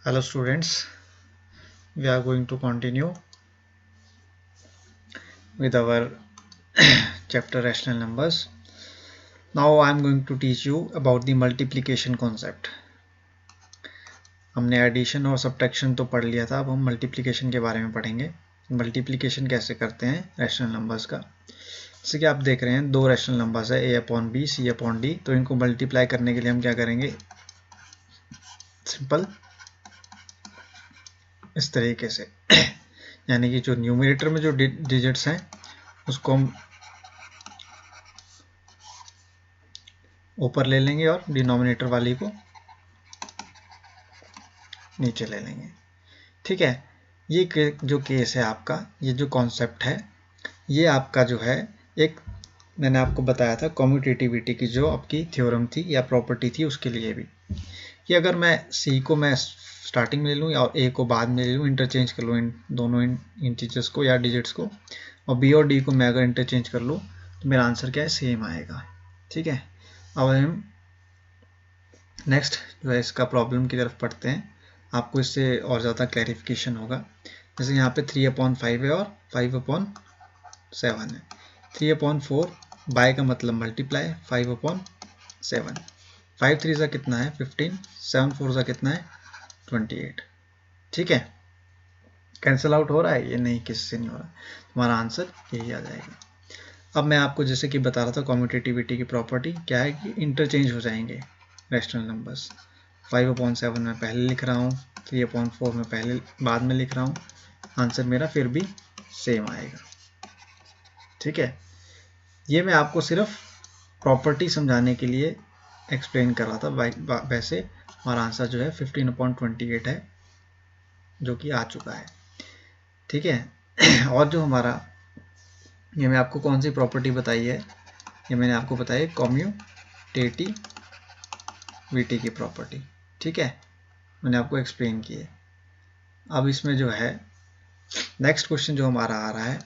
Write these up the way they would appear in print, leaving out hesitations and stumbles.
Hello students, we are going to continue with our chapter rational numbers. Now I am going to teach you about the multiplication concept. हमने addition और subtraction तो पढ़ लिया था, अब हम multiplication के बारे में पढ़ेंगे। मल्टीप्लिकेशन कैसे करते हैं रैशनल नंबर्स का। जैसे कि आप देख रहे हैं दो रैशनल नंबर्स है a/b c/d, तो इनको मल्टीप्लाई करने के लिए हम क्या करेंगे, सिंपल इस तरीके से यानी कि जो न्यूमरेटर में जो डिजिट्स हैं उसको हम ऊपर ले लेंगे और डिनोमिनेटर वाली को नीचे ले लेंगे। ठीक है, ये जो केस है आपका, ये जो कॉन्सेप्ट है, ये आपका जो है एक मैंने आपको बताया था कम्यूटेटिविटी की जो आपकी थ्योरम थी या प्रॉपर्टी थी, उसके लिए भी कि अगर मैं सी को मैं स्टार्टिंग में ले लूँ और ए को बाद में ले लूँ, इंटरचेंज कर लूँ इन दोनों इंटीजर्स को या डिजिट्स को, और बी और डी को मैं अगर इंटरचेंज कर लूँ तो मेरा आंसर क्या है, सेम आएगा। ठीक है, अब हम नेक्स्ट जो है इसका प्रॉब्लम की तरफ पढ़ते हैं, आपको इससे और ज़्यादा क्लैरिफिकेशन होगा। जैसे यहाँ पे 3/5 है और 5/7 है। 3/4 बाय का मतलब मल्टीप्लाई, 5/7, 5 3 सा कितना है 15, 7 4 सा कितना है 28। ठीक है, कैंसिल आउट हो रहा है, ये नहीं किससे नहीं हो रहा, तुम्हारा आंसर यही आ जाएगा। अब मैं आपको जैसे कि बता रहा था कम्यूटेटिविटी की प्रॉपर्टी क्या है कि इंटरचेंज हो जाएंगे रैशनल नंबर्स। 5/7 में पहले लिख रहा हूँ, 3/4 में पहले बाद में लिख रहा हूँ, आंसर मेरा फिर भी सेम आएगा। ठीक है, ये मैं आपको सिर्फ प्रॉपर्टी समझाने के लिए एक्सप्लेन कर रहा था। वैसे हमारा आंसर जो है 15/28 है, जो कि आ चुका है। ठीक है, और जो हमारा ये मैं आपको कौन सी प्रॉपर्टी बताई है, ये मैंने आपको बताई कम्यूटेटिविटी की प्रॉपर्टी। ठीक है, मैंने आपको एक्सप्लेन की है। अब इसमें जो है नेक्स्ट क्वेश्चन जो हमारा आ रहा है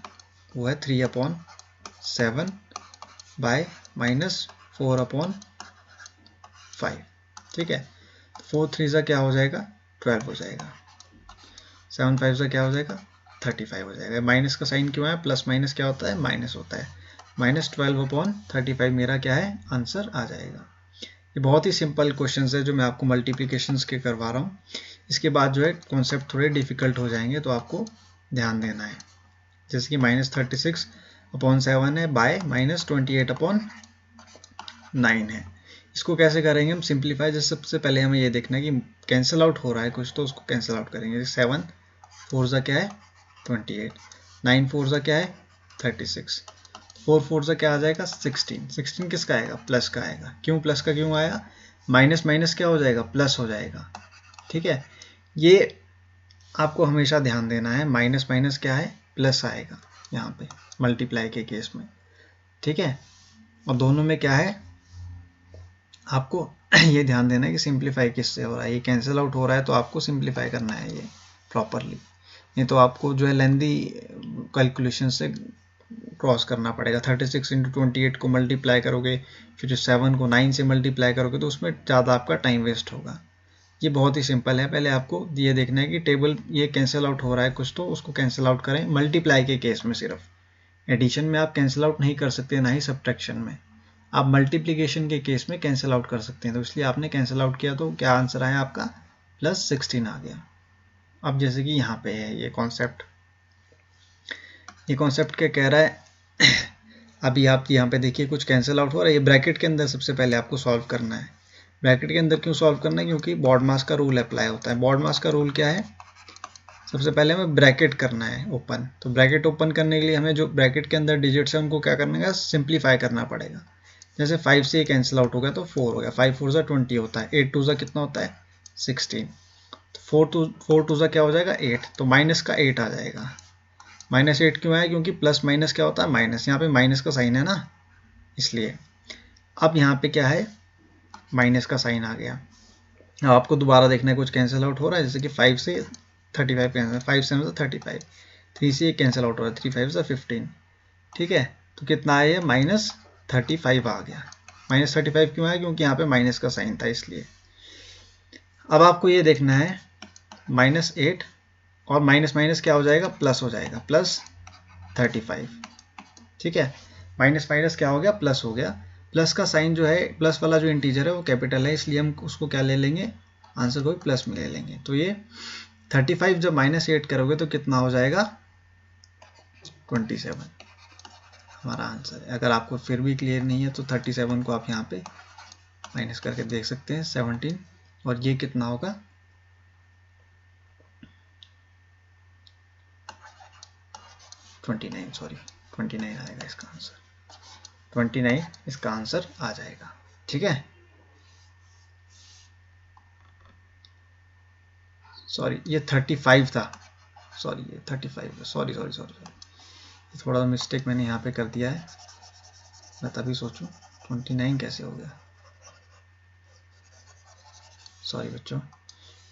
वो है 3/7 बाय -4/5। ठीक है, 4 3 सा क्या हो जाएगा 12 हो जाएगा, 7 5 सा क्या हो जाएगा 35 हो जाएगा। माइनस का साइन क्यों है, प्लस माइनस क्या होता है, माइनस होता है। -12/35 मेरा क्या है, आंसर आ जाएगा। ये बहुत ही सिंपल क्वेश्चन है जो मैं आपको मल्टीप्लिकेशंस के करवा रहा हूँ। इसके बाद जो है कॉन्सेप्ट थोड़े डिफिकल्ट हो जाएंगे, तो आपको ध्यान देना है। जैसे कि -36/7 है बाय -28/9 है। इसको कैसे करेंगे हम सिंप्लीफाई, जैसे सबसे पहले हमें ये देखना है कि कैंसिल आउट हो रहा है कुछ, तो उसको कैंसिल आउट करेंगे। 7 4 सा क्या है 28, 9 4 सा क्या है 36, 4 4 सा क्या आ जाएगा 16। 16 किसका आएगा, प्लस का आएगा। क्यों प्लस का क्यों आया, माइनस माइनस क्या हो जाएगा, प्लस हो जाएगा। ठीक है, ये आपको हमेशा ध्यान देना है, माइनस माइनस क्या है प्लस आएगा यहाँ पे मल्टीप्लाई के केस में। ठीक है, और दोनों में क्या है आपको ये ध्यान देना है कि सिंप्लीफाई किससे हो रहा है। ये कैंसिल आउट हो रहा है तो आपको सिंप्लीफाई करना है ये प्रॉपरली, नहीं तो आपको जो है लेंदी कैलकुलेशन से क्रॉस करना पड़ेगा। 36 × 28 को मल्टीप्लाई करोगे, फिर 7 को 9 से मल्टीप्लाई करोगे, तो उसमें ज़्यादा आपका टाइम वेस्ट होगा। ये बहुत ही सिंपल है, पहले आपको ये देखना है कि टेबल ये कैंसिल आउट हो रहा है कुछ, तो उसको कैंसिल आउट करें मल्टीप्लाई के केस में। सिर्फ एडिशन में आप कैंसिल आउट नहीं कर सकते, ना ही सब्ट्रैक्शन में। आप मल्टीप्लिकेशन के केस में कैंसिल आउट कर सकते हैं, तो इसलिए आपने कैंसिल आउट किया तो क्या आंसर आया आपका +16 आ गया। अब जैसे कि यहाँ पे है ये कॉन्सेप्ट क्या कह रहा है अभी आप यहाँ पे देखिए कुछ कैंसिल आउट हो रहा है, ये ब्रैकेट के अंदर सबसे पहले आपको सॉल्व करना है। ब्रैकेट के अंदर क्यों सॉल्व करना है, क्योंकि बॉड मास का रूल अप्लाई होता है। बॉड मास का रूल क्या है, सबसे पहले हमें ब्रैकेट करना है ओपन, तो ब्रैकेट ओपन करने के लिए हमें जो ब्रैकेट के अंदर डिजिट्स है उनको क्या करना है, सिंप्लीफाई करना पड़ेगा। जैसे 5 से ये कैंसिल आउट हो गया तो 4 हो गया, 5 4 सा 20 होता है, 8 2 सा कितना होता है 16, 4 2 सा क्या हो जाएगा 8, तो माइनस का 8 आ जाएगा। -8 क्यों आया, क्योंकि प्लस माइनस क्या होता है माइनस, यहाँ पे माइनस का साइन है ना, इसलिए। अब यहाँ पे क्या है, माइनस का साइन आ गया। अब आपको दोबारा देखना है कुछ कैंसिल आउट हो रहा है, जैसे कि 5 से 35 कैंसिल, 5 7 से 35, 3 से कैंसिल आउट हो रहा है, 3 5 से 15। ठीक है, तो कितना आया, -35 आ गया। -35 क्यों आया, क्योंकि यहाँ पे माइनस का साइन था, इसलिए। अब आपको ये देखना है -8 और माइनस माइनस क्या हो जाएगा, प्लस हो जाएगा, +35। ठीक है, माइनस माइनस क्या हो गया, प्लस हो गया। प्लस का साइन जो है, प्लस वाला जो इंटीजर है वो कैपिटल है, इसलिए हम उसको क्या ले लेंगे, आंसर को भी प्लस में ले लेंगे। तो ये 35 जब -8 करोगे तो कितना हो जाएगा, 27 हमारा आंसर है। अगर आपको फिर भी क्लियर नहीं है तो 37 को आप यहाँ पे माइनस करके देख सकते हैं, 17, और ये कितना होगा, 29, सॉरी 29 आएगा इसका आंसर, 29 इसका आंसर आ जाएगा। ठीक है, सॉरी ये 35 था, सॉरी ये 35 है, सॉरी सॉरी सॉरी सॉरी, थोड़ा मिस्टेक मैंने यहाँ पे कर दिया है, मैं तभी सोचूं 29 कैसे हो गया, सॉरी बच्चों।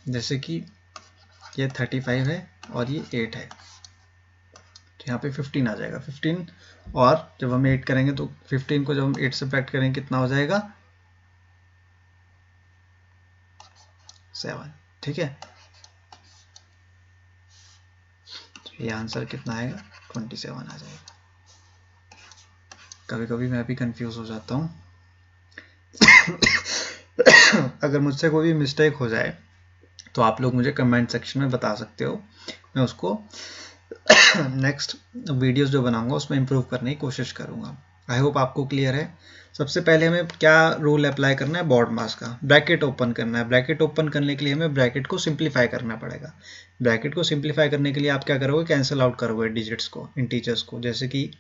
जैसे कि ये 35 है और ये 8 है, तो यहाँ पे 15 आ जाएगा, 15, और जब हम 8 करेंगे तो 15 को जब हम 8 से सब्ट्रैक्ट करेंगे कितना हो जाएगा, 7। ठीक है, तो ये आंसर कितना आएगा, 27 आ जाएगा। कभी कभी मैं भी कंफ्यूज हो जाता हूँ अगर मुझसे कोई भी मिस्टेक हो जाए तो आप लोग मुझे कमेंट सेक्शन में बता सकते हो, मैं उसको नेक्स्ट वीडियोस जो बनाऊंगा उसमें इम्प्रूव करने की कोशिश करूंगा। आई होप आपको क्लियर है। सबसे पहले हमें क्या रूल अप्लाई करना है, बॉड मास का, ब्रैकेट ओपन करना है। ब्रैकेट ओपन करने के लिए हमें ब्रैकेट को सिंप्लीफाई करना पड़ेगा। ब्रैकेट को सिंप्लीफाई करने के लिए आप क्या करोगे, कैंसिल आउट करोगे डिजिट्स को, इंटीजर्स को, जैसे कि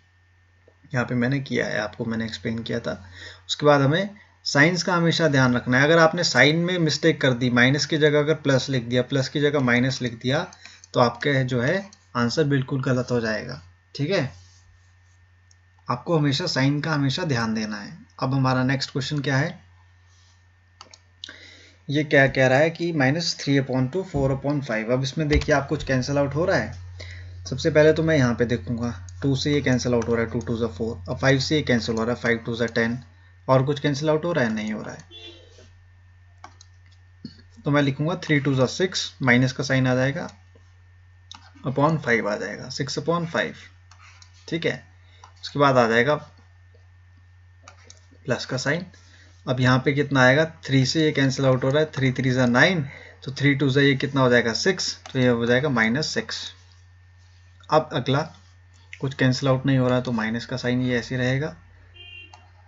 यहाँ पे मैंने किया है, आपको मैंने एक्सप्लेन किया था। उसके बाद हमें साइंस का हमेशा ध्यान रखना है। अगर आपने साइन में मिस्टेक कर दी, माइनस की जगह अगर प्लस लिख दिया, प्लस की जगह माइनस लिख दिया, तो आपके जो है आंसर बिल्कुल गलत हो जाएगा। ठीक है, आपको हमेशा साइन का हमेशा ध्यान देना है। अब हमारा नेक्स्ट क्वेश्चन क्या है, ये क्या कह रहा है कि -3/2 4/5। अब इसमें देखिए आप कुछ कैंसिल आउट हो रहा है। सबसे पहले तो मैं यहाँ पे देखूंगा, 2 से ये कैंसिल आउट हो रहा है, 2 2 4, अब 5 से ये कैंसिल हो रहा है, 5 2 10, और कुछ कैंसिल आउट हो रहा है, नहीं हो रहा है। तो मैं लिखूंगा 3 2 6, माइनस का साइन आ जाएगा, अपॉन 5 आ जाएगा, 6/5। ठीक है, उसके बाद आ जाएगा प्लस का साइन। अब यहाँ पे कितना आएगा, 3 से ये कैंसिल आउट हो रहा है, 3 3 9, तो 3 2 ये कितना हो जाएगा, 6, तो ये हो जाएगा -6। अब अगला कुछ कैंसिल आउट नहीं हो रहा, तो माइनस का साइन ये ऐसे रहेगा,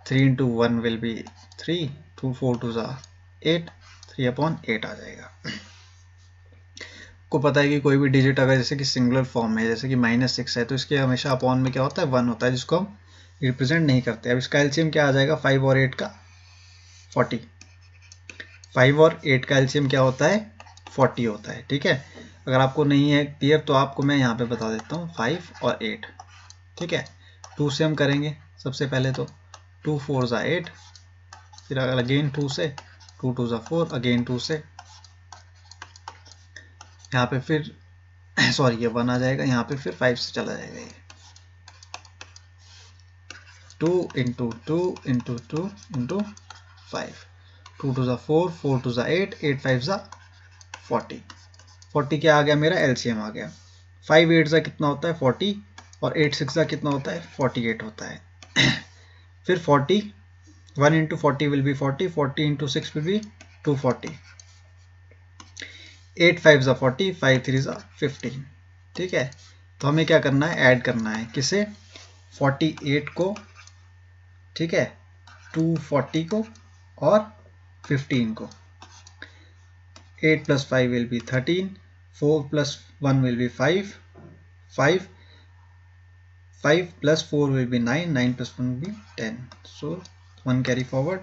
3 × 1 विल बी 3, 2 4 2 8, 3/8 आ जाएगा। को पता है कि कोई भी डिजिट अगर जैसे कि सिंगुलर फॉर्म में, जैसे कि -6 है, तो इसके हमेशा अपॉन में क्या होता है, 1 होता है, जिसको हम रिप्रेजेंट नहीं करते। अब इसका एलसीएम क्या आ जाएगा, 5 और 8 का 40, 5 और 8 का एलसीएम क्या होता है, 40 होता है। ठीक है, अगर आपको नहीं है क्लियर तो आपको मैं यहाँ पे बता देता हूँ, 5 और 8। ठीक है, 2 से हम करेंगे सबसे पहले, तो 2 4 8, फिर अगेन 2 से, 2 2 4, अगेन 2 से, यहाँ पे फिर सॉरी ये 1 आ जाएगा, यहाँ पे फिर 5 से चला जाएगा, ये 2 × 2 × 2 × 5, 2 2 4, 4 2 8, 8 5 40, 40 क्या आ गया, मेरा एलसीएम आ गया। 5 8 कितना होता है, 40, और 8 6 कितना होता है, 48 होता है। फिर 40, 1 × 40 विल बी 40, 40 × 6 विल बी 240, 8 5 40, 5 3 15। ठीक है, तो हमें क्या करना है, ऐड करना है, किसे, 48 को, ठीक है, 240 को और 15 को। 8 + 5 will be 13, 4 + 1 will be 5, 5 + 4 will be 9, 9 + 1 will be 10, so 1 carry forward,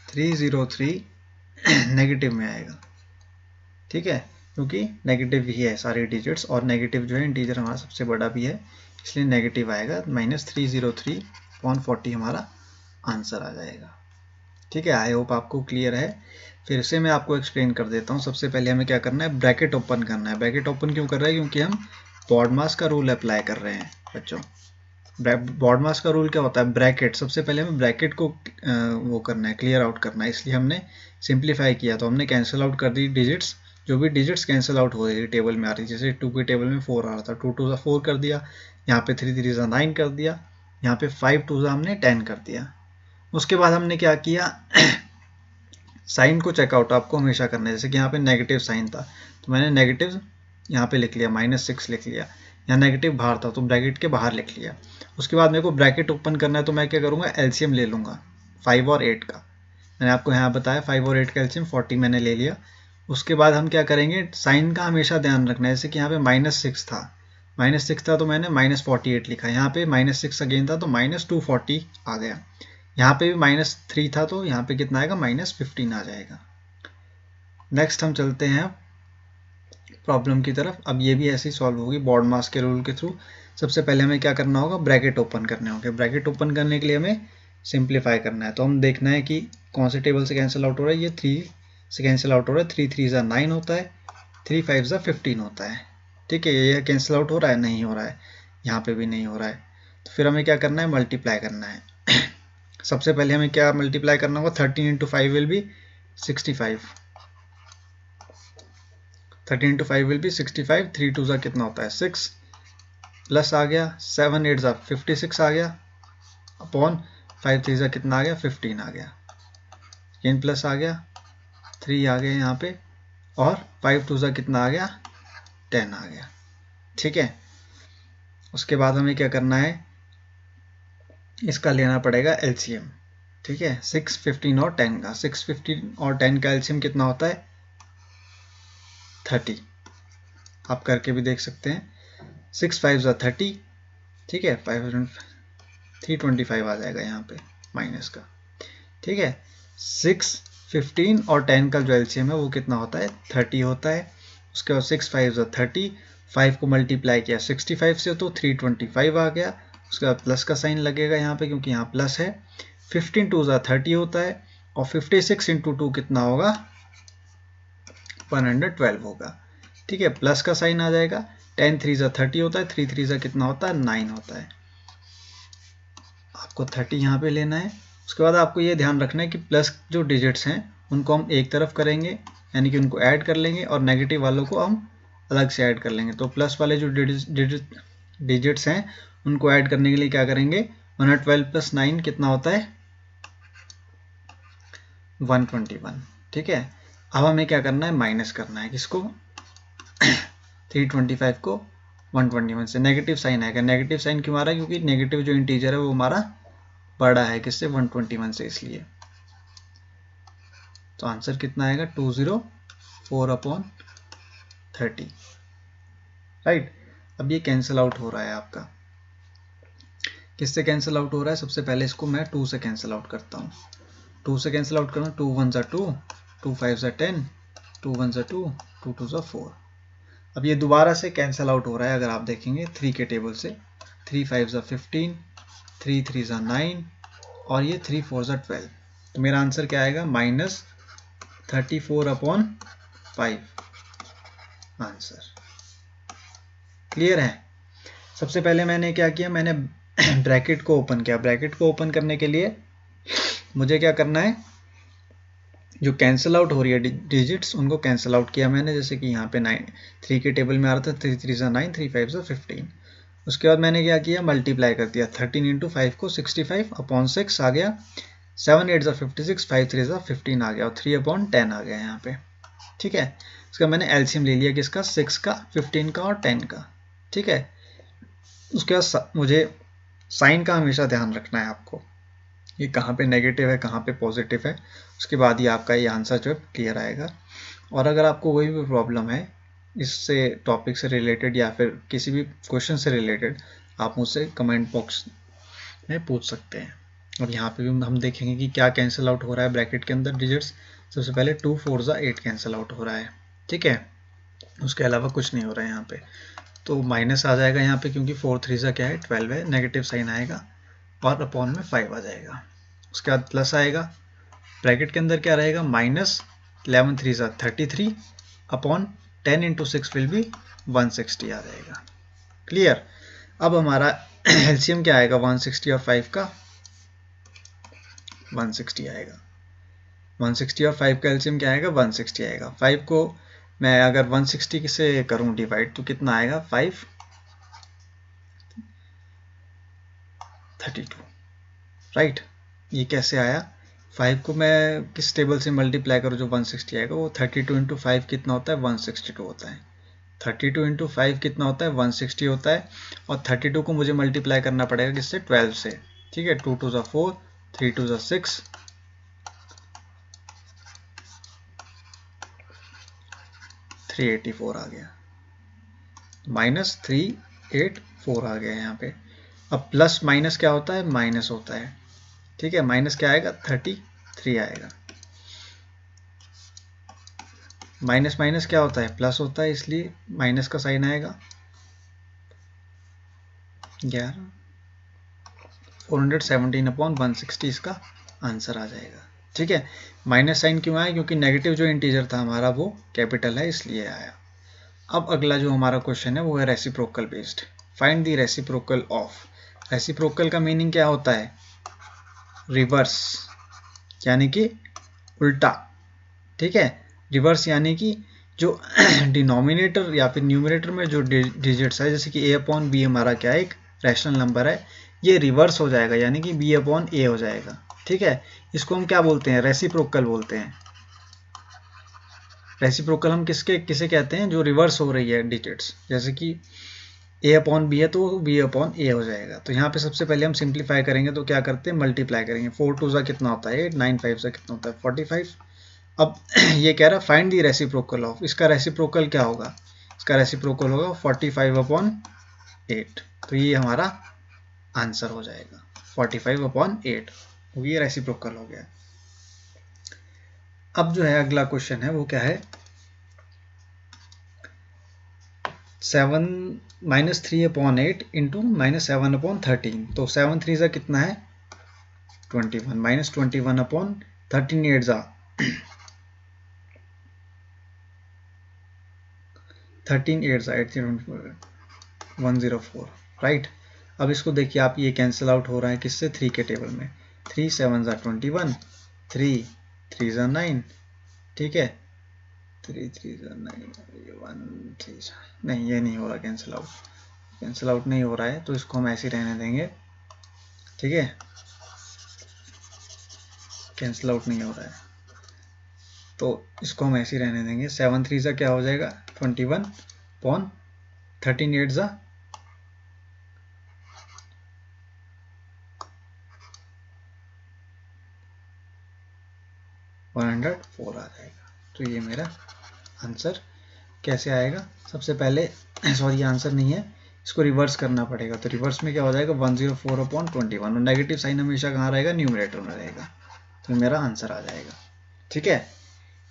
303 negative में आएगा। ठीक है, क्योंकि नेगेटिव ही है सारे डिजिट्स, और नेगेटिव जो है इंटीजर हमारा सबसे बड़ा भी है, इसलिए नेगेटिव आएगा, -303/40 हमारा आंसर आ जाएगा। ठीक है, आई होप आपको क्लियर है। फिर से मैं आपको एक्सप्लेन कर देता हूँ। सबसे पहले हमें क्या करना है, ब्रैकेट ओपन करना है। ब्रैकेट ओपन क्यों कर रहे हैं, क्योंकि हम बॉड मास का रूल अप्लाई कर रहे हैं बच्चों। बॉड मास का रूल क्या होता है, ब्रैकेट, सबसे पहले हमें ब्रैकेट को वो करना है, क्लियर आउट करना है, इसलिए हमने सिंप्लीफाई किया। तो हमने कैंसिल आउट कर दी डिजिट्स, जो भी डिजिट्स कैंसिल आउट हो रही टेबल में आ रही, जैसे 2 की टेबल में 4 आ रहा था, 2 2 4 कर दिया, यहाँ पे 3 3 9 कर दिया, यहाँ पे 5 2 हमने 10 कर दिया। उसके बाद हमने क्या किया, साइन को चेकआउट आपको हमेशा करना है, जैसे कि यहाँ पे नेगेटिव साइन था तो मैंने नेगेटिव यहाँ पे लिख लिया, -6 लिख लिया, यहाँ नेगेटिव बाहर था तो ब्रैकेट के बाहर लिख लिया। उसके बाद मेरे को ब्रैकेट ओपन करना है तो मैं क्या करूँगा, एलसीएम ले लूँगा 5 और 8 का। मैंने आपको यहाँ बताया 5 और 8 का एलसीएम 40 मैंने ले लिया। उसके बाद हम क्या करेंगे, साइन का हमेशा ध्यान रखना है, जैसे कि यहाँ पे -6 था, -6 था तो मैंने -48 लिखा, यहाँ पे -6 अगेन था तो -240 आ गया, यहाँ पे भी -3 था तो यहाँ पे कितना आएगा, -15 आ जाएगा। नेक्स्ट हम चलते हैं प्रॉब्लम की तरफ। अब ये भी ऐसे ही सॉल्व होगी बॉड मास के रूल के थ्रू। सबसे पहले हमें क्या करना होगा, ब्रैकेट ओपन करने होंगे। ब्रैकेट ओपन करने के लिए हमें सिंप्लीफाई करना है, तो हम देखना है कि कौन से टेबल से कैंसिल आउट हो रहा है, ये 3 से कैंसिल आउट हो रहा है, 3 3 9 होता है, 3 5 15 होता है। ठीक है, ये कैंसिल आउट हो रहा है, नहीं हो रहा है, यहाँ पे भी नहीं हो रहा है, तो फिर हमें क्या करना है, मल्टीप्लाई करना है। सबसे पहले हमें क्या मल्टीप्लाई करना होगा, 13 × 5 विल बी 65, 13 × 5 विल बी 65, 3 2 कितना होता है 6, प्लस आ गया 7 8 56 आ गया, अपॉन 5 3 कितना आ गया 15 आ गया, इन प्लस आ गया 3 आ गया यहाँ पे, और 5 2 कितना आ गया 10 आ गया। ठीक है, उसके बाद हमें क्या करना है, इसका लेना पड़ेगा एलसीएम। ठीक है, 6 15 और 10 का, 6 15 और 10 का एलसीएम कितना होता है 30, आप करके भी देख सकते हैं, 6 5 30, ठीक है, 325 आ जाएगा यहाँ पे माइनस का। ठीक है, 6 15 और 10 का जो एलसीएम है वो कितना होता है 30 होता है। उसके बाद 6 5 30, 5 को मल्टीप्लाई किया 65 से तो 325 आ गया। उसके बाद प्लस का साइन लगेगा यहाँ पे क्योंकि यहाँ प्लस है, 15 2 30 होता है, और 56 × 2 कितना होगा 112 होगा। ठीक है, प्लस का साइन आ जाएगा, 10 3 30 होता है, 3 3 कितना होता है 9 होता है, आपको 30 यहाँ पे लेना है। उसके बाद आपको ये ध्यान रखना है कि प्लस जो डिजिट्स हैं उनको हम एक तरफ करेंगे, यानी कि उनको ऐड कर लेंगे, और नेगेटिव वालों को हम अलग से ऐड कर लेंगे। तो प्लस वाले जो डिजिट्स हैं उनको ऐड करने के लिए क्या करेंगे, 112 + 9 कितना होता है 121। ठीक है, अब हमें क्या करना है, माइनस करना है, किसको 325 को 121 से। नेगेटिव साइन आएगा, नेगेटिव साइन क्यों आ रहा है, क्योंकि नेगेटिव जो इंटीजर है वो हमारा बड़ा है किससे 121 से, इसलिए। तो आंसर कितना आएगा 204/30, राइट। अब ये कैंसिल आउट हो रहा है आपका, किससे कैंसिल आउट हो रहा है, सबसे पहले इसको मैं 2 से कैंसिल आउट करता हूँ। 2 से कैंसिल आउट करना, 2 1 2, 2 5 10, 2 1 2, 2 2 4। अब ये दोबारा से कैंसिल आउट हो रहा है, अगर आप देखेंगे 3 के टेबल से, 3 5 15, 3 3 9, और ये 3 4 12। तो मेरा आंसर क्या आएगा, -34/5 आंसर। क्लियर है। सबसे पहले मैंने क्या किया, मैंने ब्रैकेट को ओपन किया। ब्रैकेट को ओपन करने के लिए मुझे क्या करना है, जो कैंसिल आउट हो रही है डिजिट्स उनको कैंसिल आउट किया मैंने, जैसे कि यहाँ पे 3 के टेबल में आ रहा था, 3 3 9, 3 5 15। उसके बाद मैंने क्या किया, मल्टीप्लाई कर दिया, 13 × 5 को 65/6 आ गया, 7 8 56, 5 3 15 आ गया, और 3/10 आ गया यहाँ पे। ठीक है, इसका मैंने एलसीएम ले लिया किसका, 6 का, 15 का और 10 का। ठीक है, उसके बाद मुझे साइन का हमेशा ध्यान रखना है आपको, ये कहाँ पे नेगेटिव है कहाँ पे पॉजिटिव है, उसके बाद ही आपका ये आंसर जो है क्लियर आएगा। और अगर आपको कोई भी प्रॉब्लम है इससे टॉपिक से रिलेटेड या फिर किसी भी क्वेश्चन से रिलेटेड, आप मुझसे कमेंट बॉक्स में पूछ सकते हैं। और यहाँ पे भी हम देखेंगे कि क्या कैंसिल आउट हो रहा है ब्रैकेट के अंदर डिजिट्स। सबसे पहले 2 4 8 कैंसिल आउट हो रहा है, ठीक है, उसके अलावा कुछ नहीं हो रहा है यहाँ पे। तो माइनस आ जाएगा यहाँ पे क्योंकि 4 3 क्या है 12 है, नेगेटिव साइन आएगा, और अपॉन में 5 आ जाएगा। उसके बाद प्लस आएगा, ब्रैकेट के अंदर क्या रहेगा, -11 3 33 अपॉन 10 × 6 विल बी 160 आ जाएगा। क्लियर। अब हमारा एलसीएम क्या आएगा 160 और 5 का 160 आएगा। 160 और 5 का एलसीएम क्या आएगा 160 आएगा। 5 को मैं अगर 160 से करूं डिवाइड तो कितना आएगा 5 32 राइट। ये कैसे आया 5 को मैं किस टेबल से मल्टीप्लाई करूं जो 160 आएगा वो 32 इंटू 5 कितना होता है 162 होता है। 32 इंटू 5 कितना होता है 160 होता है और 32 को मुझे मल्टीप्लाई करना पड़ेगा किससे 12 से। ठीक है 2 2 4 3 2 6 384 आ गया -384 आ गया यहाँ पे। अब प्लस माइनस क्या होता है माइनस होता है। ठीक है माइनस क्या आएगा 33 आएगा। माइनस माइनस क्या होता है प्लस होता है इसलिए माइनस का साइन आएगा 11 417/160 इसका आंसर आ जाएगा। ठीक है माइनस साइन क्यों आया क्योंकि नेगेटिव जो इंटीजर था हमारा वो कैपिटल है इसलिए आया। अब अगला जो हमारा क्वेश्चन है वो है reciprocal based. Find the reciprocal of. Reciprocal का मीनिंग क्या होता है रिवर्स यानी कि उल्टा। ठीक है रिवर्स यानी कि जो डिनोमिनेटर या फिर न्यूमरेटर में जो डिजिट्स है जैसे कि a अपॉन बी हमारा क्या है एक रैशनल नंबर है ये रिवर्स हो जाएगा यानी कि b अपॉन a हो जाएगा। ठीक है इसको हम क्या बोलते हैं रेसिप्रोकल बोलते हैं। रेसिप्रोकल हम किसे कहते हैं जो रिवर्स हो रही है डिजिट्स जैसे कि a अपॉन बी है तो b अपॉन a हो जाएगा। तो यहाँ पे सबसे पहले हम सिंप्लीफाई करेंगे तो क्या करते हैं मल्टीप्लाई करेंगे 4 2 सा कितना होता है 8 9 5 सा कितना होता है 45। अब ये कह रहा है फाइंड दी रेसिप्रोकल ऑफ। इसका रेसिप्रोकल क्या होगा इसका रेसिप्रोकल होगा 45/8 तो ये हमारा आंसर हो जाएगा 45/8 ये रेसिप्रोकल हो गया। अब जो है अगला क्वेश्चन है वो क्या है 3/8 इंटू -7/13 तो 7 3 सा कितना है 21 -21/13 8 सा 13 8 सा 104 राइट। अब इसको देखिए आप ये कैंसिल आउट हो रहा है किससे 3 के टेबल में 3 7 सा 21 3 3 सा 9 ठीक है 3 3 सा 9 1 3 नहीं ये नहीं हो रहा कैंसिल आउट नहीं हो रहा है तो इसको हम ऐसे ही रहने देंगे। ठीक है कैंसिल आउट नहीं हो रहा है तो इसको हम ऐसे ही रहने देंगे 7 3 सा क्या हो जाएगा 21/13 8 सा 104 आ जाएगा। तो ये मेरा आंसर कैसे आएगा सबसे पहले सॉरी आंसर नहीं है इसको रिवर्स करना पड़ेगा। तो रिवर्स में क्या हो जाएगा 104/21 और नेगेटिव साइन हमेशा कहाँ रहेगा न्यूमरेटर में रहेगा तो मेरा आंसर आ जाएगा। ठीक है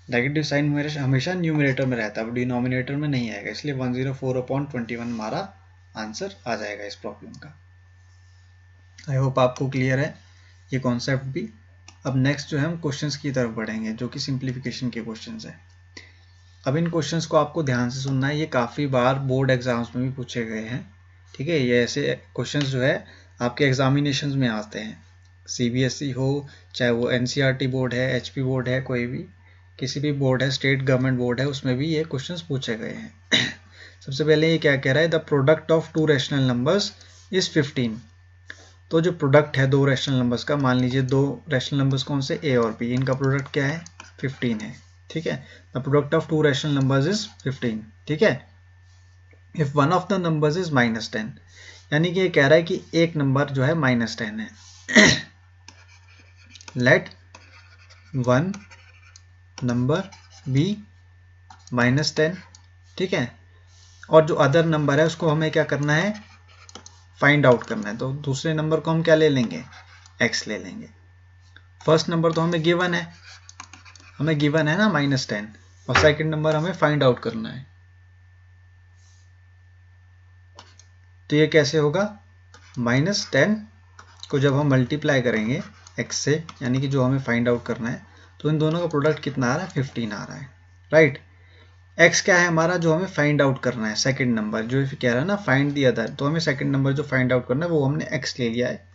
नेगेटिव साइन मेरे हमेशा न्यूमरेटर में रहता है डिनोमिनेटर में नहीं आएगा इसलिए 104/21 हमारा आंसर आ जाएगा इस प्रॉब्लम का। आई होप आपको क्लियर है ये कॉन्सेप्ट भी। अब नेक्स्ट जो है हम क्वेश्चंस की तरफ बढ़ेंगे जो कि सिंप्लीफिकेशन के क्वेश्चंस हैं। अब इन क्वेश्चंस को आपको ध्यान से सुनना है ये काफ़ी बार बोर्ड एग्जाम्स में भी पूछे गए हैं। ठीक है ये ऐसे क्वेश्चंस जो है आपके एग्जामिनेशंस में आते हैं CBSE हो चाहे वो NCERT बोर्ड है HP बोर्ड है कोई भी किसी भी बोर्ड है स्टेट गवर्नमेंट बोर्ड है उसमें भी ये क्वेश्चंस पूछे गए हैं। सबसे पहले ये क्या कह रहा है the product of 2 rational numbers is 15। तो जो प्रोडक्ट है 2 रैशनल नंबर्स का मान लीजिए 2 रैशनल नंबर्स कौन से A और B इनका प्रोडक्ट क्या है 15 है। ठीक है the product of 2 rational numbers is 15। ठीक है if one of the numbers is -10 यानी कि ये कह रहा है कि एक नंबर जो है -10 है। Let one number be -10। ठीक है और जो अदर नंबर है उसको हमें क्या करना है फाइंड आउट करना है। तो दूसरे नंबर को हम क्या ले लेंगे x ले लेंगे। फर्स्ट नंबर तो हमें गिवन है ना -10 और सेकंड नंबर हमें फाइंड आउट करना है। तो ये कैसे होगा -10 को जब हम मल्टीप्लाई करेंगे x से यानी कि जो हमें फाइंड आउट करना है तो इन दोनों का प्रोडक्ट कितना आ रहा है 15 आ रहा है राइट। एक्स क्या है हमारा जो हमें फाइंड आउट करना है, सेकंड नंबर जो कह रहा है ना फाइंड दी अदर, तो हमें सेकंड नंबर जो फाइंड आउट करना है वो हमने एक्स ले लिया है।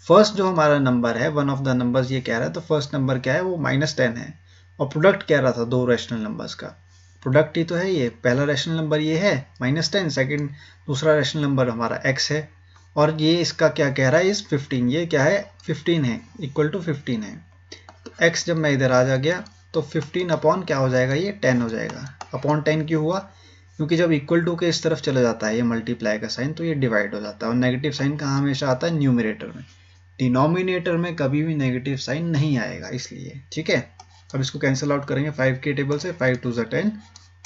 फर्स्ट जो हमारा नंबर है वन ऑफ द नंबर्स ये कह रहा है, तो फर्स्ट नंबर क्या है वो -10 है, और प्रोडक्ट कह रहा था दो रैशनल नंबर्स का, प्रोडक्ट ही तो है ये, पहला रैशनल नंबर ये है -10, सेकंड दूसरा रैशनल नंबर हमारा x है, और ये इसका क्या कह रहा है इस 15, ये क्या है 15 है, इक्वल टू 15 है। तो x जब मैं इधर आ गया तो 15 अपॉन क्या हो जाएगा, ये 10 हो जाएगा। अपॉन 10 क्यों हुआ, क्योंकि जब इक्वल टू के इस तरफ चला जाता है ये मल्टीप्लाई का साइन तो ये डिवाइड हो जाता है, और नेगेटिव साइन कहाँ हमेशा आता है, न्यूमरेटर में, डिनोमिनेटर में कभी भी नेगेटिव साइन नहीं आएगा इसलिए। ठीक है, अब इसको कैंसिल आउट करेंगे 5 के टेबल से, 5 2 10,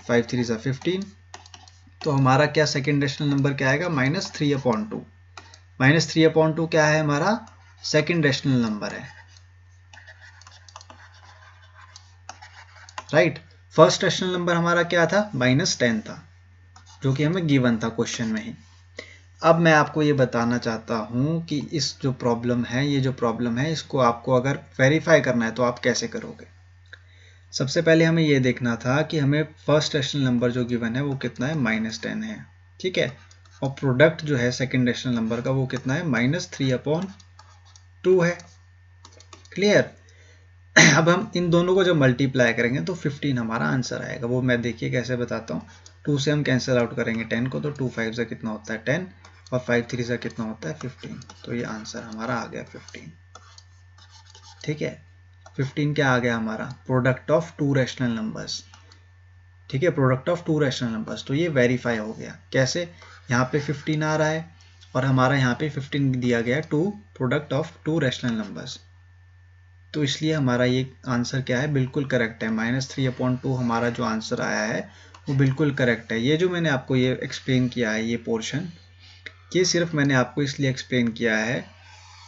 5 3 15, तो हमारा क्या सेकेंड रेशनल नंबर क्या आएगा, -3/2। -3/2 क्या है हमारा सेकेंड रेशनल नंबर है, राइट। फर्स्ट रेशनल नंबर हमारा क्या था, -10 था, जो कि हमें गिवन था क्वेश्चन में ही। अब मैं आपको ये बताना चाहता हूँ कि इस जो प्रॉब्लम है, ये जो प्रॉब्लम है इसको आपको अगर वेरीफाई करना है तो आप कैसे करोगे। सबसे पहले हमें ये देखना था कि हमें फर्स्ट रेशनल नंबर जो गिवन है वो कितना है, -10 है, ठीक है, और प्रोडक्ट जो है सेकेंड रेशनल नंबर का वो कितना है, -3/2 है। क्लियर। अब हम इन दोनों को जब मल्टीप्लाई करेंगे तो 15 हमारा आंसर आएगा, वो मैं देखिए कैसे बताता हूँ। 2 से हम कैंसिल आउट करेंगे 10 को, तो 2 5 से कितना होता है 10, और 5 3 से कितना होता है 15, तो ये आंसर हमारा आ गया 15। ठीक है, 15 क्या आ गया हमारा, product of two rational numbers. ठीक है, product of two rational numbers, तो ये वेरीफाई हो गया। कैसे, यहाँ पे 15 आ रहा है और हमारा यहाँ पे 15 दिया गया है, two product of two rational numbers, तो इसलिए हमारा ये आंसर क्या है, बिल्कुल करेक्ट है। -3/2 हमारा जो आंसर आया है वो बिल्कुल करेक्ट है। ये जो मैंने आपको ये एक्सप्लेन किया है ये पोर्शन, ये सिर्फ मैंने आपको इसलिए एक्सप्लेन किया है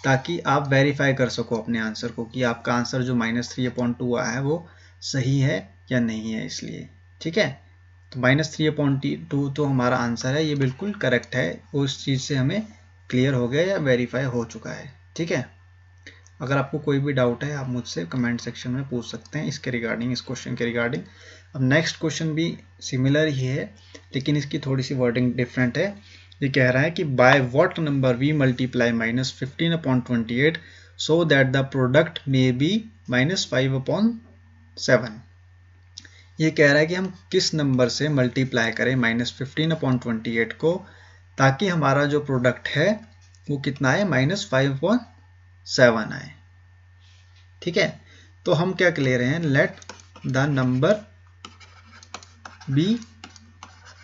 ताकि आप वेरीफाई कर सको अपने आंसर को कि आपका आंसर जो -3/2 आया है वो सही है या नहीं है, इसलिए। ठीक है, तो -3/2 तो हमारा आंसर है, ये बिल्कुल करेक्ट है, उस चीज़ से हमें क्लियर हो गया या वेरीफाई हो चुका है। ठीक है, अगर आपको कोई भी डाउट है आप मुझसे कमेंट सेक्शन में पूछ सकते हैं इसके रिगार्डिंग, इस क्वेश्चन के रिगार्डिंग। अब नेक्स्ट क्वेश्चन भी सिमिलर ही है लेकिन इसकी थोड़ी सी वर्डिंग डिफरेंट है। ये कह रहा है कि by what number we multiply -15/28 so that the product may be -5/7। ये कह रहा है कि हम किस नंबर से मल्टीप्लाई करें -15/28 को ताकि हमारा जो प्रोडक्ट है वो कितना है, -5/7 आए। ठीक है, तो हम क्या ले रहे हैं, let the number be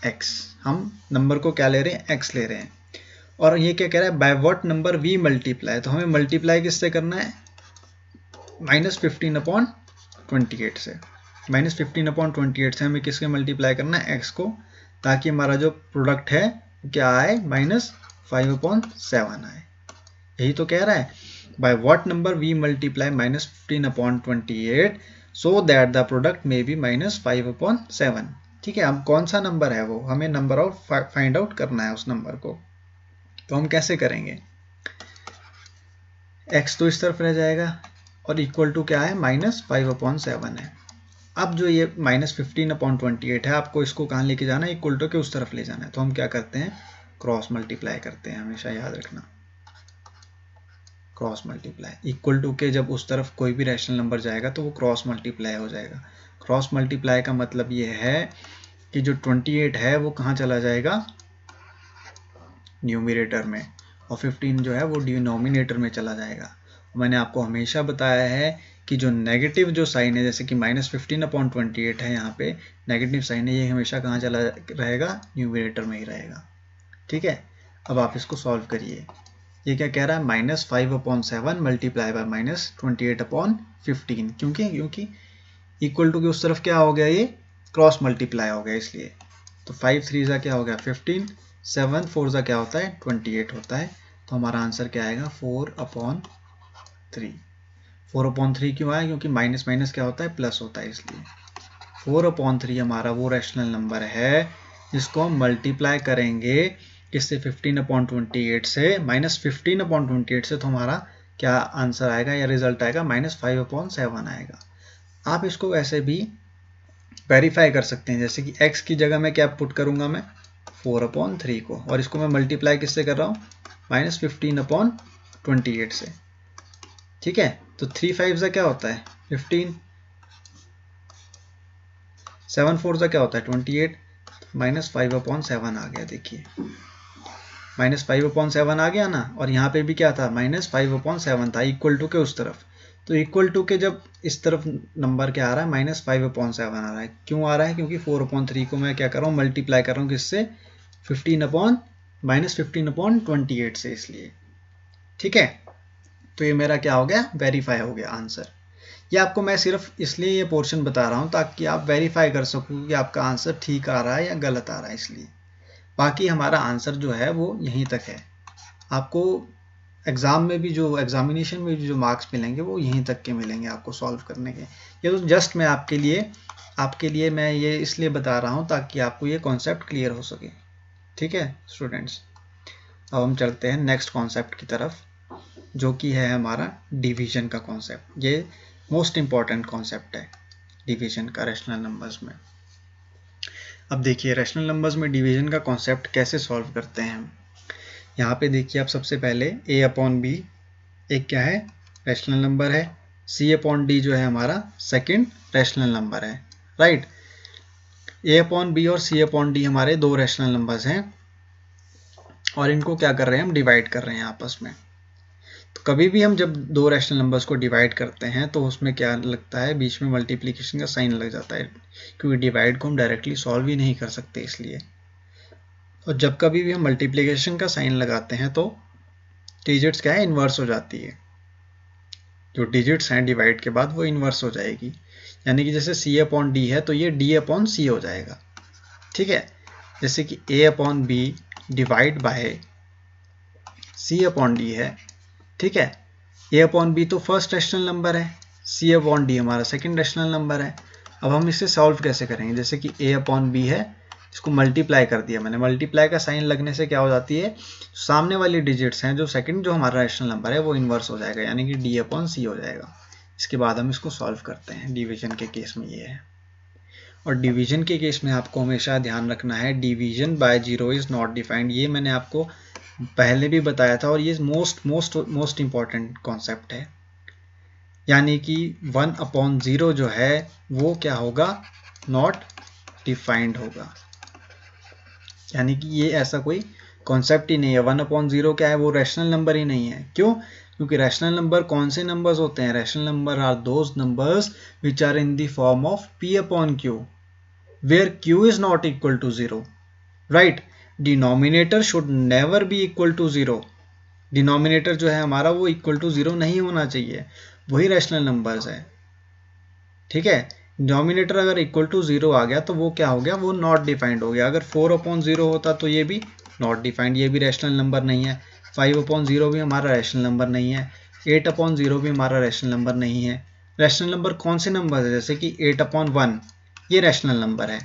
X, हम नंबर को क्या ले रहे हैं, एक्स ले रहे हैं। और ये क्या कह रहा है, by what number we multiply, तो हमें मल्टीप्लाई किससे करना है, -15/28 से। -15/28 से हमें किसके मल्टीप्लाई करना है, एक्स को, ताकि हमारा जो प्रोडक्ट है क्या आए, -5/7 आए। यही तो कह रहा है, by what number we multiply -15/28 so that the product may be -5/7। ठीक है, अब कौन सा नंबर है वो, हमें नंबर ऑफ फाइंड आउट करना है उस नंबर को, तो हम कैसे करेंगे, x तो इस तरफ रह जाएगा और इक्वल टू क्या है, -5/7 है। अब जो ये -15/28 है, आपको इसको कहाँ लेके जाना है, इक्वल टू के उस तरफ ले जाना है, तो हम क्या करते हैं, क्रॉस मल्टीप्लाई करते हैं, हमेशा याद रखना, क्रॉस मल्टीप्लाई। इक्वल टू के जब उस तरफ कोई भी रैशनल नंबर जाएगा तो वो क्रॉस मल्टीप्लाई हो जाएगा। क्रॉस मल्टीप्लाई का मतलब ये है कि जो 28 है वो कहाँ चला जाएगा, न्यूमरेटर में, और 15 जो है वो डिनोमिनेटर में चला जाएगा। मैंने आपको हमेशा बताया है कि जो नेगेटिव जो साइन है, जैसे कि -15/28 है, यहाँ पे नेगेटिव साइन है, ये हमेशा कहाँ चला रहेगा, न्यूमरेटर में ही रहेगा। ठीक है, अब आप इसको सॉल्व करिए। ये क्या कह रहा है, -5/7 मल्टीप्लाई बाय -28/15, क्योंकि इक्वल टू के उस तरफ क्या हो गया, ये क्रॉस मल्टीप्लाई हो गया, इसलिए। तो 5 3 ज़ा क्या हो गया 15, 7 4 ज़ा क्या होता है 28 होता है, तो हमारा आंसर क्या आएगा 4/3। 4/3 क्यों आया, क्योंकि माइनस माइनस क्या होता है, प्लस होता है, इसलिए 4/3 हमारा वो रैशनल नंबर है जिसको हम मल्टीप्लाई करेंगे किससे, 15/28 से, -15/28 से, तो हमारा क्या आंसर आएगा या रिजल्ट आएगा, -5/7 आएगा। आप इसको वैसे भी वेरीफाई कर सकते हैं। जैसे कि x की जगह में क्या पुट करूंगा मैं 4/3 को, और इसको मैं मल्टीप्लाई किससे कर रहा हूँ -15/28 से। ठीक है, तो 3 5 क्या होता है 15, 7 4 क्या होता है 28, -5/7 आ गया। देखिए -5/7 आ गया ना, और यहाँ पे भी क्या था -5/7 था, इक्वल टू के उस तरफ। तो इक्वल टू के जब इस तरफ नंबर क्या आ रहा है -5/7 आ रहा है। क्यों आ रहा है? क्योंकि 4/3 को मैं क्या कर रहा हूँ मल्टीप्लाई कर रहा हूँ किससे 15/28 से, इसलिए। ठीक है, तो ये मेरा क्या हो गया वेरीफाई हो गया आंसर। ये आपको मैं सिर्फ इसलिए ये पोर्शन बता रहा हूँ ताकि आप वेरीफाई कर सको कि आपका आंसर ठीक आ रहा है या गलत आ रहा है, इसलिए। बाकी हमारा आंसर जो है वो यहीं तक है। आपको एग्जाम में भी जो एग्जामिनेशन में भी जो मार्क्स मिलेंगे वो यहीं तक के मिलेंगे आपको सॉल्व करने के। ये तो जस्ट मैं आपके लिए मैं ये इसलिए बता रहा हूँ ताकि आपको ये कॉन्सेप्ट क्लियर हो सके। ठीक है स्टूडेंट्स, अब हम चलते हैं नेक्स्ट कॉन्सेप्ट की तरफ, जो कि है हमारा डिवीजन का कॉन्सेप्ट। ये मोस्ट इंपॉर्टेंट कॉन्सेप्ट है डिवीजन का रैशनल नंबर्स में। अब देखिए रैशनल नंबर्स में डिवीजन का कॉन्सेप्ट कैसे सॉल्व करते हैं हम। यहाँ पे देखिए आप सबसे पहले a/b एक क्या है रैशनल नंबर है, c/d जो है हमारा सेकंड रैशनल नंबर है, राइट। a/b और c/d हमारे दो रैशनल नंबर्स हैं, और इनको क्या कर रहे हैं हम डिवाइड कर रहे हैं आपस में। तो कभी भी हम जब दो रैशनल नंबर्स को डिवाइड करते हैं तो उसमें क्या लगता है बीच में मल्टीप्लिकेशन का साइन लग जाता है, क्योंकि डिवाइड को हम डायरेक्टली सॉल्व ही नहीं कर सकते इसलिए। और जब कभी भी हम मल्टीप्लिकेशन का साइन लगाते हैं तो डिजिट्स क्या है इन्वर्स हो जाती है, जो डिजिट्स हैं डिवाइड के बाद वो इन्वर्स हो जाएगी। यानी कि जैसे c/d है तो ये d/c हो जाएगा। ठीक है, जैसे कि a/b डिवाइड बाय c/d है। ठीक है, a/b तो फर्स्ट रैशनल नंबर है, c/d हमारा सेकंड रैशनल नंबर है। अब हम इसे सॉल्व कैसे करेंगे? जैसे कि a/b है, इसको मल्टीप्लाई कर दिया मैंने, मल्टीप्लाई का साइन लगने से क्या हो जाती है, सामने वाली डिजिट्स हैं जो सेकंड जो हमारा रैशनल नंबर है वो इन्वर्स हो जाएगा, यानी कि d/c हो जाएगा। इसके बाद हम इसको सॉल्व करते हैं। डिवीजन के केस में ये है, और डिवीजन के केस में आपको हमेशा ध्यान रखना है division by zero is not defined. ये मैंने आपको पहले भी बताया था, और ये मोस्ट इंपॉर्टेंट कॉन्सेप्ट है। यानी कि 1/0 जो है वो क्या होगा नॉट डिफाइंड होगा, यानी कि ये ऐसा कोई कॉन्सेप्ट ही नहीं है। 1/0 क्या है, वो रैशनल नंबर ही नहीं है। क्यों? क्योंकि रैशनल नंबर कौन से नंबर्स होते हैं? Rational number are those numbers which are in the form of p/q where q is not equal to 0, right. Denominator should never be equal to 0। Denominator जो है हमारा वो इक्वल टू 0 नहीं होना चाहिए, वही रैशनल नंबर्स है। ठीक है, डिनोमिनेटर अगर इक्वल टू 0 आ गया तो वो क्या हो गया, वो नॉट डिफाइंड हो गया। अगर 4/0 होता तो ये भी नॉट डिफाइंड, ये भी रैशनल नंबर नहीं है। 5/0 भी हमारा रैशनल नंबर नहीं है। 8/0 भी हमारा रैशनल नंबर नहीं है। रैशनल नंबर कौन से नंबर है? जैसे कि 8/1 ये रैशनल नंबर है।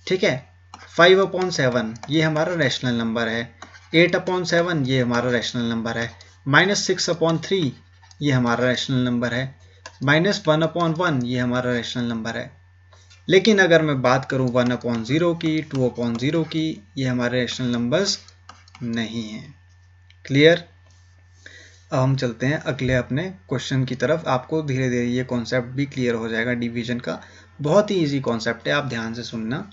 ठीक है, 5/7 ये हमारा रैशनल नंबर है। 8/7 ये हमारा रैशनल नंबर है। -6/3 ये हमारा रैशनल नंबर है। -1/1 ये हमारा रैशनल नंबर है। लेकिन अगर मैं बात करूं 1/0 की, 2/0 की, ये हमारे रैशनल नंबर्स नहीं हैं। क्लियर? अब हम चलते हैं अगले अपने क्वेश्चन की तरफ। आपको धीरे धीरे ये कॉन्सेप्ट भी क्लियर हो जाएगा डिवीजन का। बहुत ही इजी कॉन्सेप्ट है, आप ध्यान से सुनना।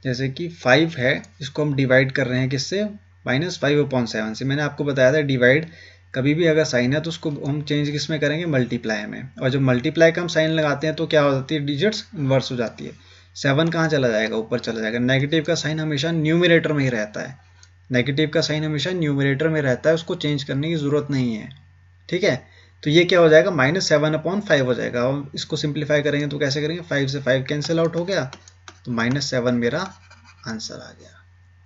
जैसे कि 5 है, इसको हम डिवाइड कर रहे हैं किससे, -5/7 से। मैंने आपको बताया था डिवाइड कभी भी अगर साइन है तो उसको हम चेंज किस में करेंगे, मल्टीप्लाई में। और जब मल्टीप्लाई का हम साइन लगाते हैं तो क्या हो जाती है, डिजिट्स इन्वर्स हो जाती है। 7 कहाँ चला जाएगा, ऊपर चला जाएगा। नेगेटिव का साइन हमेशा न्यूमरेटर में ही रहता है, नेगेटिव का साइन हमेशा न्यूमरेटर में रहता है, उसको चेंज करने की ज़रूरत नहीं है। ठीक है, तो ये क्या हो जाएगा, -7/5 हो जाएगा। और इसको सिंप्लीफाई करेंगे तो कैसे करेंगे, 5 से 5 कैंसिल आउट हो गया, तो -7 मेरा आंसर आ गया।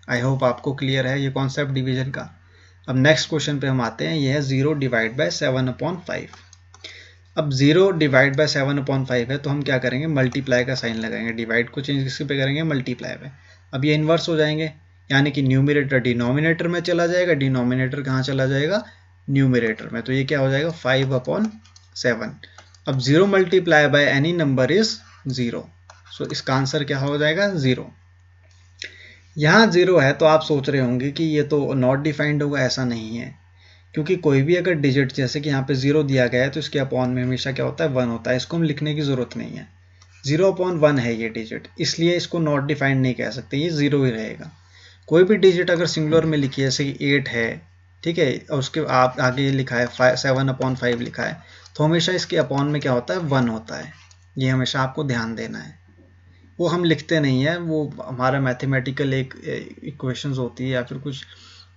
आई होप आपको क्लियर है ये कॉन्सेप्ट डिवीजन का। अब नेक्स्ट क्वेश्चन पे हम आते हैं, ये है 0 डिवाइड बाय 7/5। अब 0 डिवाइड बाय 7/5 है तो हम क्या करेंगे, मल्टीप्लाई का साइन लगाएंगे। डिवाइड को चेंज किस पे करेंगे, मल्टीप्लाई पे। अब ये इन्वर्स हो जाएंगे, यानी कि न्यूमरेटर डिनोमिनेटर में चला जाएगा, डिनोमिनेटर कहाँ चला जाएगा, न्यूमरेटर में। तो ये क्या हो जाएगा, 5/7। अब 0 multiply by any number is 0, सो इसका आंसर क्या हो जाएगा 0। यहाँ 0 है तो आप सोच रहे होंगे कि ये तो नॉट डिफाइंड होगा, ऐसा नहीं है, क्योंकि कोई भी अगर डिजिट जैसे कि यहाँ पे 0 दिया गया है तो इसके अपॉन में हमेशा क्या होता है 1 होता है, इसको हम लिखने की ज़रूरत नहीं है। 0/1 है ये डिजिट, इसलिए इसको नॉट डिफाइंड नहीं कह सकते, ये 0 ही रहेगा। कोई भी डिजिट अगर सिंगुलर में लिखी है, जैसे कि 8 है, ठीक है, और उसके आप आगे लिखा है 7/5 लिखा है, तो हमेशा इसके अपॉन में क्या होता है 1 होता है। ये हमेशा आपको ध्यान देना है। वो हम लिखते नहीं है, वो हमारा मैथमेटिकल एक इक्वेशंस होती है या फिर कुछ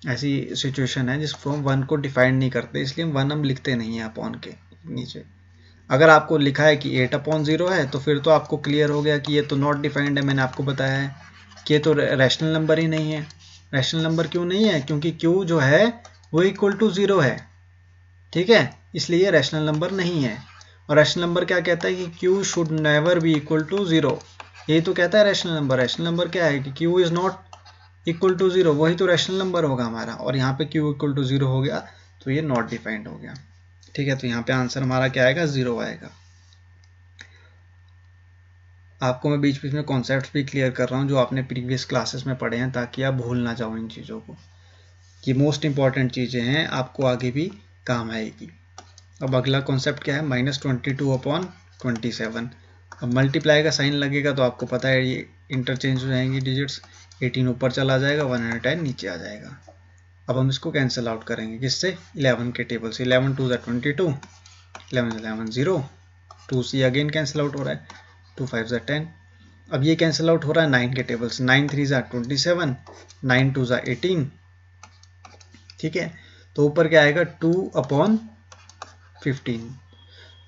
ऐसी सिचुएशन है जिसको हम 1 को डिफाइन नहीं करते, इसलिए 1 हम लिखते नहीं है अपॉन के नीचे। अगर आपको लिखा है कि 8/0 है तो फिर तो आपको क्लियर हो गया कि ये तो नॉट डिफाइंड है। मैंने आपको बताया है कि ये तो रैशनल नंबर ही नहीं है। रैशनल नंबर क्यों नहीं है? क्योंकि q जो है वो इक्वल टू 0 है, ठीक है, इसलिए ये रैशनल नंबर नहीं है। और रैशनल नंबर क्या कहता है कि q should never be equal to 0, यही तो कहता है रैशनल नंबर। रैशनल नंबर क्या है कि q is not equal to 0, वही तो रैशनल नंबर होगा हमारा। और यहाँ पे q इक्वल टू 0 हो गया तो ये नॉट डिफाइंड हो गया, ठीक है। तो यहाँ पे आंसर हमारा क्या आएगा 0 आएगा। आपको मैं बीच बीच में कॉन्सेप्ट्स भी क्लियर कर रहा हूँ जो आपने प्रीवियस क्लासेस में पढ़े हैं, ताकि आप भूल ना जाओ इन चीज़ों को। ये मोस्ट इंपॉर्टेंट चीज़ें हैं, आपको आगे भी काम आएगी। अब अगला कॉन्सेप्ट क्या है, -22/27। अब मल्टीप्लाई का साइन लगेगा तो आपको पता है ये इंटरचेंज हो जाएंगी डिजिट्स, 18 ऊपर चला जाएगा, 110 नीचे आ जाएगा। अब हम इसको कैंसिल आउट करेंगे किससे, 11 के टेबल से। 11 2 22, 11 11 0, 2 से अगेन कैंसिल आउट हो रहा है, 2 5 10। अब ये कैंसिल आउट हो रहा है 9 के टेबल से, 9 3 27, 9 2 18, ठीक है। तो ऊपर क्या आएगा 2/15,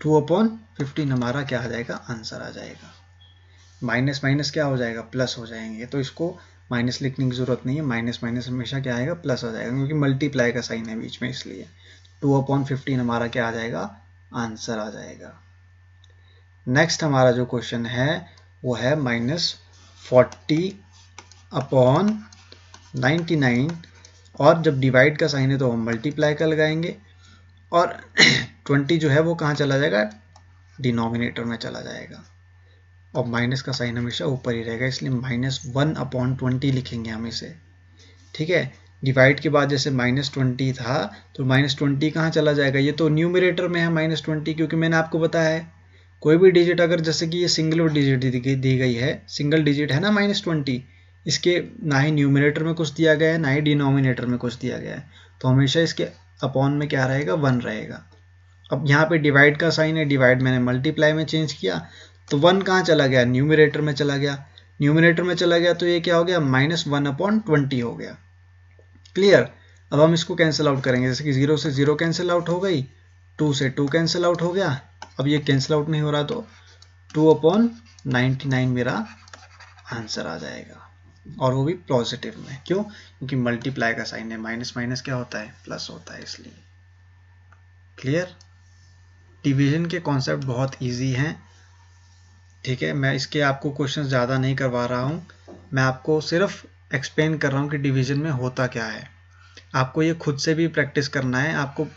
2/15 हमारा क्या आ जाएगा, आंसर आ जाएगा। माइनस माइनस क्या हो जाएगा, प्लस हो जाएंगे, तो इसको माइनस लिखने की जरूरत नहीं है, माइनस माइनस हमेशा क्या आएगा, प्लस हो जाएगा, क्योंकि मल्टीप्लाई का साइन है बीच में, इसलिए 2/15 हमारा क्या आ जाएगा, आंसर आ जाएगा। नेक्स्ट हमारा जो क्वेश्चन है वो है -40/99, और जब डिवाइड का साइन है तो हम मल्टीप्लाई का लगाएंगे, और 20 जो है वो कहाँ चला जाएगा, डिनोमिनेटर में चला जाएगा, और माइनस का साइन हमेशा ऊपर ही रहेगा, इसलिए -1/20 लिखेंगे हम इसे, ठीक है। डिवाइड के बाद जैसे -20 था तो -20 कहाँ चला जाएगा, ये तो न्यूमरेटर में है -20, क्योंकि मैंने आपको बताया है कोई भी डिजिट अगर, जैसे कि ये सिंगल डिजिट दी गई है, सिंगल डिजिट है ना -20, इसके ना ही न्यूमरेटर में कुछ दिया गया है ना ही डिनोमिनेटर में कुछ दिया गया है, तो हमेशा इसके अपॉन में क्या रहेगा, 1 रहेगा। अब यहाँ पे डिवाइड का साइन है, डिवाइड मैंने मल्टीप्लाई में चेंज किया तो 1 कहाँ चला गया, न्यूमरेटर में चला गया, न्यूमरेटर में चला गया तो ये क्या हो गया, -1/20 हो गया। क्लियर। अब हम इसको कैंसिल आउट करेंगे, जैसे कि 0 से 0 कैंसिल आउट हो गई, 2 से 2 कैंसिल आउट हो गया। अब ये कैंसिल आउट नहीं हो रहा तो 2/99 मेरा आंसर आ जाएगा, और वो भी पॉजिटिव में। क्यों? क्योंकि मल्टीप्लाई का साइन है, माइनस माइनस क्या होता है, प्लस होता है, इसलिए। क्लियर। डिवीजन के कॉन्सेप्ट बहुत इजी हैं, ठीक है। मैं इसके आपको क्वेश्चन ज़्यादा नहीं करवा रहा हूँ, मैं आपको सिर्फ एक्सप्लेन कर रहा हूँ कि डिवीजन में होता क्या है। आपको ये खुद से भी प्रैक्टिस करना है, आपको